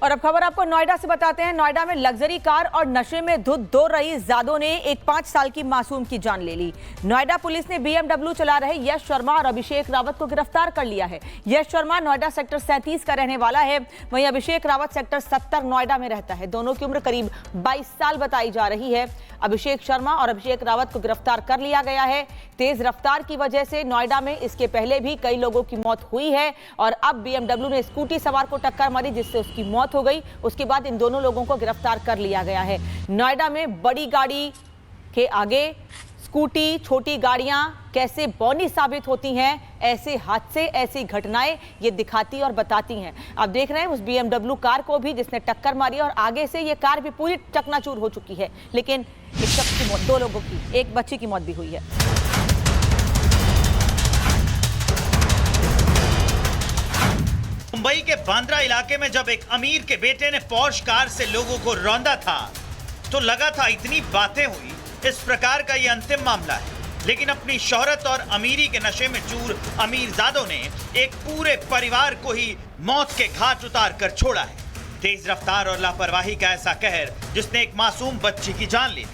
और अब खबर आपको नोएडा से बताते हैं। नोएडा में लग्जरी कार और नशे में धुत दो रईसजादों ने एक 5 साल की मासूम की जान ले ली। नोएडा पुलिस ने बीएमडब्ल्यू चला रहे यश शर्मा और अभिषेक रावत को गिरफ्तार कर लिया है। यश शर्मा नोएडा सेक्टर 37 का रहने वाला है, वहीं अभिषेक रावत सेक्टर 70 नोएडा में रहता है। दोनों की उम्र करीब 22 साल बताई जा रही है। अभिषेक शर्मा और अभिषेक रावत को गिरफ्तार कर लिया गया है। तेज रफ्तार की वजह से नोएडा में इसके पहले भी कई लोगों की मौत हुई है और अब बीएमडब्ल्यू ने स्कूटी सवार को टक्कर मारी जिससे उसकी मौत हो गई। उसके बाद इन दोनों लोगों को गिरफ्तार कर लिया गया है। नोएडा में बड़ी गाड़ी के आगे स्कूटी, छोटी गाड़ियां कैसे बौनी साबित होती हैं, ऐसे हादसे, ऐसी घटनाएं ये दिखाती और बताती हैं। आप देख रहे हैं उस बीएमडब्ल्यू कार को भी जिसने टक्कर मारी और आगे से ये कार भी पूरी चकनाचूर हो चुकी है। लेकिन एक शख्स की मौत, 2 लोगों की, एक बच्ची की मौत भी हुई है। मुंबई के बांद्रा इलाके में जब एक अमीर के बेटे ने पॉर्श कार से लोगों को रौंदा था तो लगा था इतनी बातें हुई, इस प्रकार का ये अंतिम मामला है। लेकिन अपनी शोहरत और अमीरी के नशे में चूर अमीरजादों ने एक पूरे परिवार को ही मौत के घाट उतार कर छोड़ा है। तेज रफ्तार और लापरवाही का ऐसा कहर जिसने एक मासूम बच्ची की जान ली।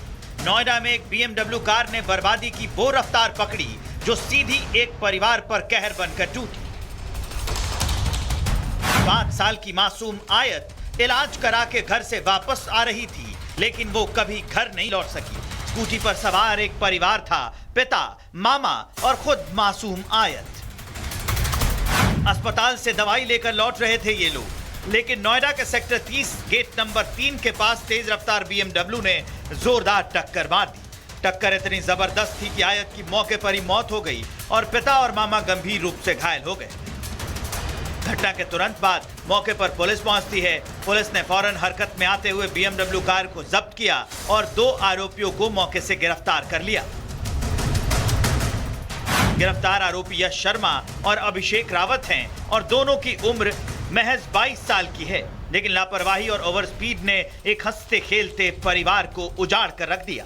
नोएडा में एक बीएमडब्ल्यू कार ने बर्बादी की वो रफ्तार पकड़ी जो सीधी एक परिवार पर कहर बनकर टूटी। 5 साल की मासूम आयत इलाज करा के घर से वापस आ रही थी, लेकिन वो कभी घर नहीं लौट सकी। स्कूटी पर सवार एक परिवार था, पिता, मामा और खुद मासूम आयत। अस्पताल से दवाई लेकर लौट रहे थे ये लोग, लेकिन नोएडा के सेक्टर 30 गेट नंबर 3 के पास तेज रफ्तार बीएमडब्ल्यू ने जोरदार टक्कर मार दी। टक्कर इतनी जबरदस्त थी कि आयत की मौके पर ही मौत हो गई और पिता और मामा गंभीर रूप से घायल हो गए। घटना के तुरंत बाद मौके पर पुलिस पहुंचती है। पुलिस ने फौरन हरकत में आते हुए बीएमडब्ल्यू कार को जब्त किया और 2 आरोपियों को मौके से गिरफ्तार कर लिया। गिरफ्तार आरोपी यश शर्मा और अभिषेक रावत हैं और दोनों की उम्र महज 22 साल की है। लेकिन लापरवाही और ओवर स्पीड ने एक हंसते खेलते परिवार को उजाड़ कर रख दिया।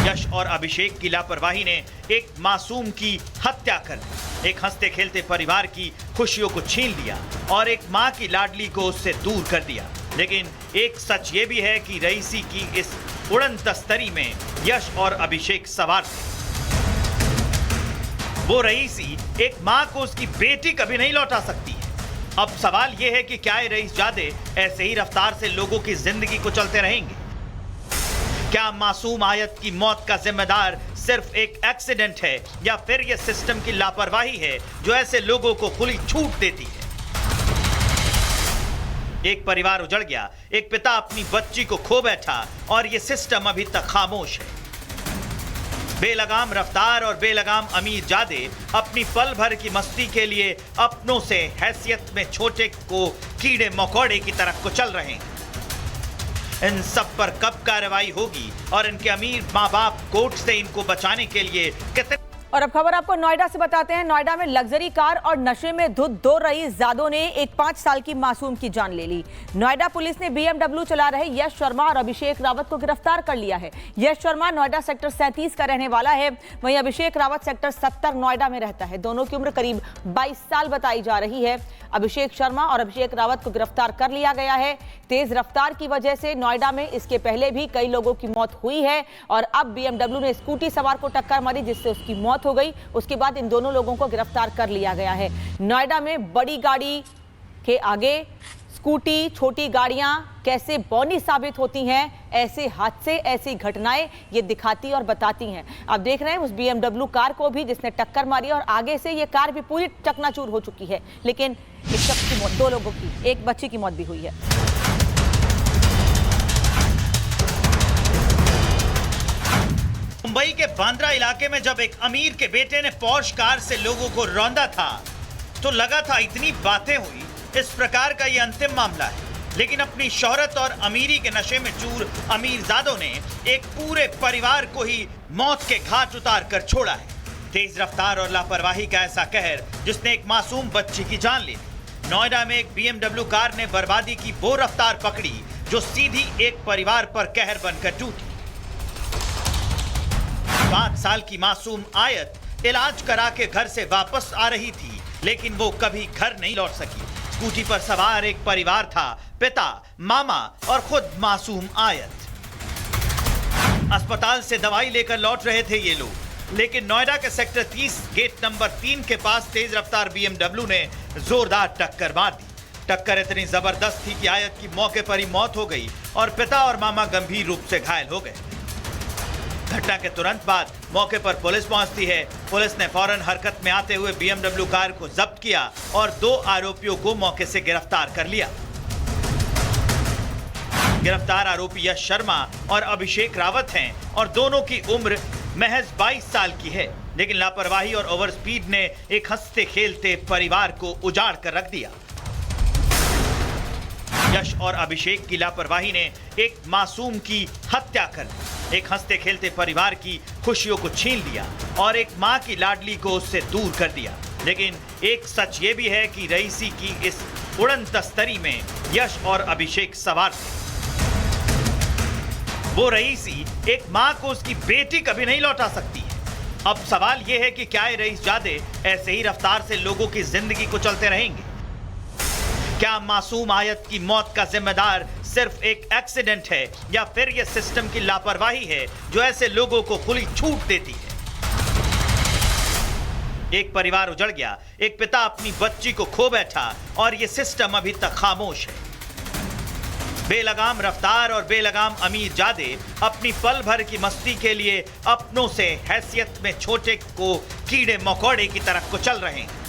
यश और अभिषेक की लापरवाही ने एक मासूम की हत्या कर दी, एक हंसते खेलते परिवार की खुशियों को छीन लिया और एक मां की लाडली को उससे दूर कर दिया। लेकिन एक सच ये भी है कि रईसी की इस उड़न तस्तरी में यश और अभिषेक सवार थे। वो रईसी एक मां को उसकी बेटी कभी नहीं लौटा सकती है। अब सवाल यह है कि क्या ये रईसजादे ऐसे ही रफ्तार से लोगों की जिंदगी को चलते रहेंगे? क्या मासूम आयत की मौत का जिम्मेदार सिर्फ एक एक्सीडेंट है या फिर यह सिस्टम की लापरवाही है जो ऐसे लोगों को खुली छूट देती है? एक परिवार उजड़ गया, एक पिता अपनी बच्ची को खो बैठा और यह सिस्टम अभी तक खामोश है। बेलगाम रफ्तार और बेलगाम अमीरजादे अपनी पल भर की मस्ती के लिए अपनों से हैसियत में छोटे को कीड़े मकोड़े की तरफ को चल रहे हैं। इन सब पर कब कार्रवाई होगी और इनके अमीर माँ बाप कोर्ट से इनको बचाने के लिए कितने। और अब खबर आपको नोएडा से बताते हैं। नोएडा में लग्जरी कार और नशे में धुत 2 रईसजादों ने एक 5 साल की मासूम की जान ले ली। नोएडा पुलिस ने बीएमडब्ल्यू चला रहे यश शर्मा और अभिषेक रावत को गिरफ्तार कर लिया है। यश शर्मा नोएडा सेक्टर 37 का रहने वाला है, वहीं अभिषेक रावत सेक्टर 70 नोएडा में रहता है। दोनों की उम्र करीब 22 साल बताई जा रही है। अभिषेक शर्मा और अभिषेक रावत को गिरफ्तार कर लिया गया है। तेज रफ्तार की वजह से नोएडा में इसके पहले भी कई लोगों की मौत हुई है और अब बीएमडब्ल्यू ने स्कूटी सवार को टक्कर मारी जिससे उसकी मौत हो गई। उसके बाद इन दोनों लोगों को गिरफ्तार कर लिया गया है। नोएडा में बड़ी गाड़ी के आगे स्कूटी, छोटी गाड़ियां कैसे बौनी साबित होती हैं, ऐसे हादसे, ऐसी घटनाएं ये दिखाती और बताती हैं। आप देख रहे हैं उस बीएमडब्ल्यू कार को भी जिसने टक्कर मारी और आगे से ये कार भी पूरी चकनाचूर हो चुकी है। लेकिन एक शख्स की मौत, 2 लोगों की, एक बच्ची की मौत भी हुई है। मुंबई के बांद्रा इलाके में जब एक अमीर के बेटे ने पॉर्श कार से लोगों को रौंदा था तो लगा था इतनी बातें हुई, इस प्रकार का ये अंतिम मामला है। लेकिन अपनी शोहरत और अमीरी के नशे में चूर अमीरजादों ने एक पूरे परिवार को ही मौत के घाट उतार कर छोड़ा है। तेज रफ्तार और लापरवाही का ऐसा कहर जिसने एक मासूम बच्ची की जान ली। नोएडा में एक बीएमडब्ल्यू कार ने बर्बादी की वो रफ्तार पकड़ी जो सीधी एक परिवार पर कहर बनकर टूटी। 5 साल की मासूम आयत इलाज करा के घर से वापस आ रही थी, लेकिन वो कभी घर नहीं लौट सकी। स्कूटी पर सवार एक परिवार था, पिता, मामा और खुद मासूम आयत। अस्पताल से दवाई लेकर लौट रहे थे ये लोग, लेकिन नोएडा के सेक्टर 30 गेट नंबर 3 के पास तेज रफ्तार BMW ने जोरदार टक्कर मार दी। टक्कर इतनी जबरदस्त थी कि आयत की मौके पर ही मौत हो गई और पिता और मामा गंभीर रूप से घायल हो गए। घटना के तुरंत बाद मौके पर पुलिस पहुंचती है। पुलिस ने फौरन हरकत में आते हुए BMW कार को जब्त किया और 2 आरोपियों को मौके से गिरफ्तार कर लिया। गिरफ्तार आरोपी यश शर्मा और अभिषेक रावत हैं और दोनों की उम्र महज 22 साल की है, लेकिन लापरवाही और ओवर स्पीड ने एक हंसते खेलते परिवार को उजाड़ कर रख दिया। यश और अभिषेक की लापरवाही ने एक मासूम की हत्या कर दी, एक हंसते खेलते परिवार की खुशियों को छीन लिया और एक मां की लाडली को उससे दूर कर दिया। लेकिन एक सच ये भी है कि रईसी की इस उड़न तस्तरी में यश और अभिषेक सवार थे। वो रईसी एक मां को उसकी बेटी कभी नहीं लौटा सकती है। अब सवाल यह है कि क्या ये रईसजादे ऐसे ही रफ्तार से लोगों की जिंदगी को चलते रहेंगे? क्या मासूम आयत की मौत का जिम्मेदार सिर्फ एक एक्सीडेंट है या फिर यह सिस्टम की लापरवाही है जो ऐसे लोगों को खुली छूट देती है? एक परिवार उजड़ गया, एक पिता अपनी बच्ची को खो बैठा और यह सिस्टम अभी तक खामोश है। बेलगाम रफ्तार और बेलगाम अमीरजादे अपनी पल भर की मस्ती के लिए अपनों से हैसियत में छोटे को कीड़े मकोड़े की तरफ कुचल रहे हैं।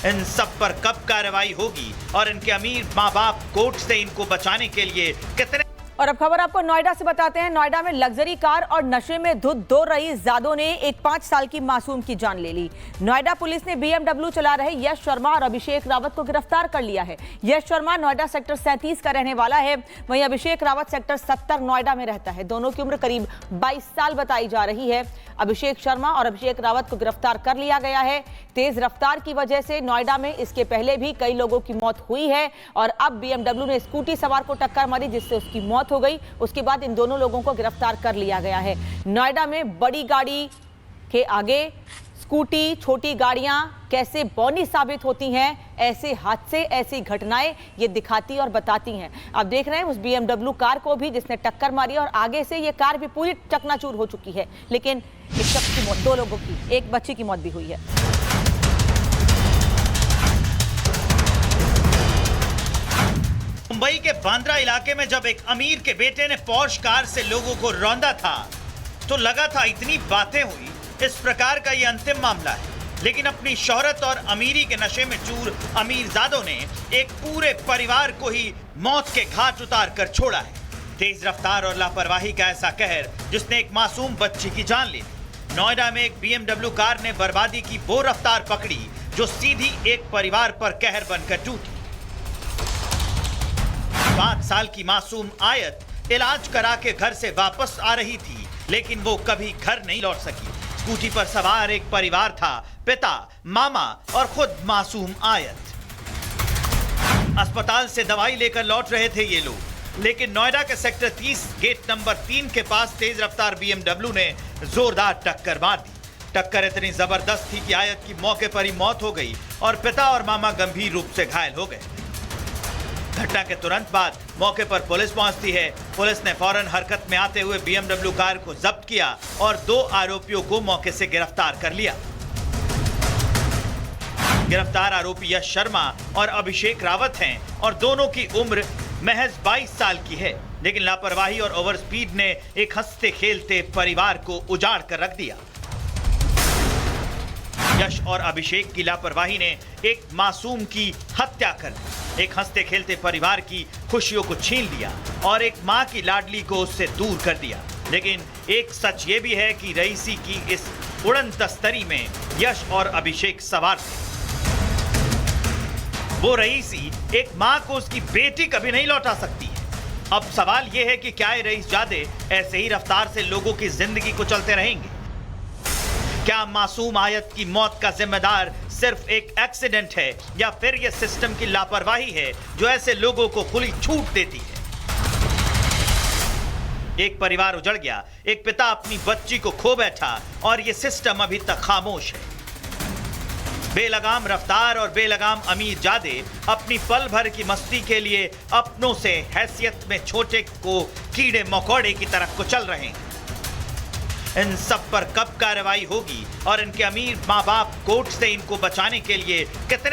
इन सब पर कब कार्रवाई होगी और इनके अमीर माँ बाप कोर्ट से इनको बचाने के लिए कितने? और अब खबर आपको नोएडा से बताते हैं। नोएडा में लग्जरी कार और नशे में धुत 2 रईसजादों ने एक 5 साल की मासूम की जान ले ली। नोएडा पुलिस ने BMW चला रहे यश शर्मा और अभिषेक रावत को गिरफ्तार कर लिया है। यश शर्मा नोएडा सेक्टर 37 का रहने वाला है, वहीं अभिषेक रावत सेक्टर 70 नोएडा में रहता है। दोनों की उम्र करीब 22 साल बताई जा रही है। अभिषेक शर्मा और अभिषेक रावत को गिरफ्तार कर लिया गया है। तेज रफ्तार की वजह से नोएडा में इसके पहले भी कई लोगों की मौत हुई है और अब BMW ने स्कूटी सवार को टक्कर मारी जिससे उसकी मौत हो गई। उसके बाद इन दोनों लोगों को गिरफ्तार कर लिया गया है। नोएडा में बड़ी गाड़ी के आगे स्कूटी, छोटी गाड़ियां कैसे बौनी साबित होती हैं, ऐसे हादसे, ऐसी घटनाएं ये दिखाती और बताती हैं। आप देख रहे हैं उस BMW कार को भी जिसने टक्कर मारी और आगे से ये कार भी पूरी चकनाचूर हो चुकी है। लेकिन एक शख्स की मौत, 2 लोगों की, एक बच्ची की मौत भी हुई है। मुंबई के बांद्रा इलाके में जब एक अमीर के बेटे ने पॉर्श कार से लोगों को रौंदा था तो लगा था इतनी बातें हुई, इस प्रकार का ये अंतिम मामला है। लेकिन अपनी शोहरत और अमीरी के नशे में चूर अमीरजादों ने एक पूरे परिवार को ही मौत के घाट उतार कर छोड़ा है। तेज रफ्तार और लापरवाही का ऐसा कहर जिसने एक मासूम बच्ची की जान ली। नोएडा में एक BMW कार ने बर्बादी की वो रफ्तार पकड़ी जो सीधी एक परिवार पर कहर बनकर टूटी। 5 साल की मासूम आयत इलाज करा के घर से वापस आ रही थी, लेकिन वो कभी घर नहीं लौट सकी। स्कूटी पर सवार एक परिवार था, पिता, मामा और खुद मासूम आयत। अस्पताल से दवाई लेकर लौट रहे थे ये लोग, लेकिन नोएडा के सेक्टर 30 गेट नंबर 3 के पास तेज रफ्तार BMW ने जोरदार टक्कर मार दी। टक्कर इतनी जबरदस्त थी कि आयत की मौके पर ही मौत हो गई और पिता और मामा गंभीर रूप से घायल हो गए। घटना के तुरंत बाद मौके पर पुलिस पहुंचती है। पुलिस ने फौरन हरकत में आते हुए BMW कार को जब्त किया और 2 आरोपियों को मौके से गिरफ्तार कर लिया। गिरफ्तार आरोपी यश शर्मा और अभिषेक रावत हैं और दोनों की उम्र महज 22 साल की है, लेकिन लापरवाही और ओवर स्पीड ने एक हंसते खेलते परिवार को उजाड़ कर रख दिया। यश और अभिषेक की लापरवाही ने एक मासूम की हत्या कर दी, एक हंसते खेलते परिवार की खुशियों को छीन लिया और एक मां की लाडली को उससे दूर कर दिया। लेकिन एक सच ये भी है कि रईसी की इस उड़न तस्तरी में यश और अभिषेक सवार थे। वो रईसी एक मां को उसकी बेटी कभी नहीं लौटा सकती है। अब सवाल यह है कि क्या ये रईसजादे ऐसे ही रफ्तार से लोगों की जिंदगी को चलते रहेंगे? क्या मासूम आयत की मौत का जिम्मेदार सिर्फ एक एक्सीडेंट है या फिर यह सिस्टम की लापरवाही है जो ऐसे लोगों को खुली छूट देती है? एक परिवार उजड़ गया, एक पिता अपनी बच्ची को खो बैठा और यह सिस्टम अभी तक खामोश है। बेलगाम रफ्तार और बेलगाम अमीरजादे अपनी पल भर की मस्ती के लिए अपनों से हैसियत में छोटे को कीड़े मकोड़े की तरह कुचल रहे हैं। इन सब पर कब कार्रवाई होगी और इनके अमीर माँ बाप कोर्ट से इनको बचाने के लिए कितने